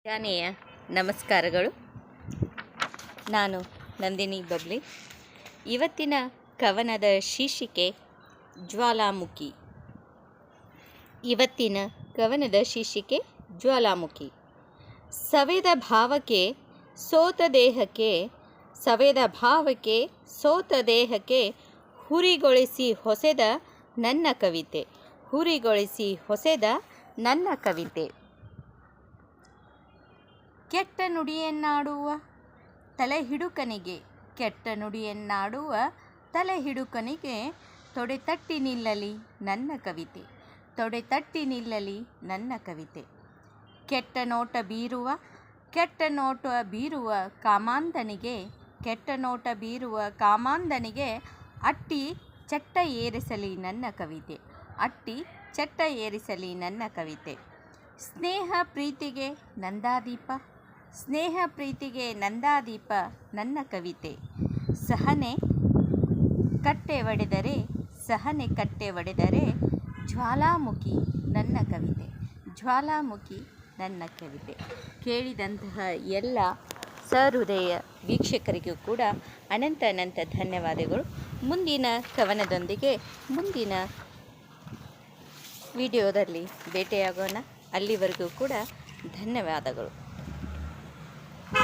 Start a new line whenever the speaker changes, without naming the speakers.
ಜಾನೆಯ ನಮಸ್ಕಾರಗಳು. ನಾನು ನಂದಿನಿ ಬಬ್ಲಿ. ಇವತ್ತಿನ ಕವನದ ಶೀರ್ಷಿಕೆ ಜ್ವಾಲಾಮುಖಿ. ಇವತ್ತಿನ ಕವನದ ಶೀರ್ಷಿಕೆ ಜ್ವಾಲಾಮುಖಿ. ಸವೆದ ಭಾವಕ್ಕೆ ಸೋತ ದೇಹಕ್ಕೆ, ಸವೆದ ಭಾವಕ್ಕೆ ಸೋತ ದೇಹಕ್ಕೆ ಹುರಿಗೊಳಿಸಿ ಹೊಸೆದ ನನ್ನ ಕವಿತೆ, ಹುರಿಗೊಳಿಸಿ ಹೊಸೆದ ನನ್ನ ಕವಿತೆ. ಕೆಟ್ಟ ನುಡಿಯನ್ನಾಡುವ ತಲೆಹಿಡುಕನಿಗೆ, ಕೆಟ್ಟ ನುಡಿಯನ್ನಾಡುವ ತಲೆಹಿಡುಕನಿಗೆ ತೊಡೆತಟ್ಟಿ ನಿಲ್ಲಲಿ ನನ್ನ ಕವಿತೆ, ತೊಡೆತಟ್ಟಿ ನಿಲ್ಲಲಿ ನನ್ನ ಕವಿತೆ. ಕೆಟ್ಟ ನೋಟ ಬೀರುವ, ಕೆಟ್ಟ ನೋಟ ಬೀರುವ ಕಾಮಾಂಧನಿಗೆ, ಕೆಟ್ಟ ನೋಟ ಬೀರುವ ಕಾಮಾಂಧನಿಗೆ ಅಟ್ಟಿ ಚಟ್ಟ ಏರಿಸಲಿ ನನ್ನ ಕವಿತೆ, ಅಟ್ಟಿ ಚಟ್ಟ ಏರಿಸಲಿ ನನ್ನ ಕವಿತೆ. ಸ್ನೇಹ ಪ್ರೀತಿಗೆ ನಂದಾದೀಪ, ಸ್ನೇಹ ಪ್ರೀತಿಗೆ ನಂದಾದೀಪ ನನ್ನ ಕವಿತೆ. ಸಹನೆ ಕಟ್ಟೆ ಒಡೆದರೆ, ಸಹನೆ ಕಟ್ಟೆ ಒಡೆದರೆ ಜ್ವಾಲಾಮುಖಿ ನನ್ನ ಕವಿತೆ, ಜ್ವಾಲಾಮುಖಿ ನನ್ನ ಕವಿತೆ. ಕೇಳಿದಂತಹ ಎಲ್ಲ ಸಹೃದಯ ವೀಕ್ಷಕರಿಗೂ ಕೂಡ ಅನಂತ ಅನಂತ ಧನ್ಯವಾದಗಳು. ಮುಂದಿನ ಕವನದೊಂದಿಗೆ ಮುಂದಿನ ವಿಡಿಯೋದಲ್ಲಿ ಭೇಟಿಯಾಗೋಣ. ಅಲ್ಲಿವರೆಗೂ ಕೂಡ ಧನ್ಯವಾದಗಳು.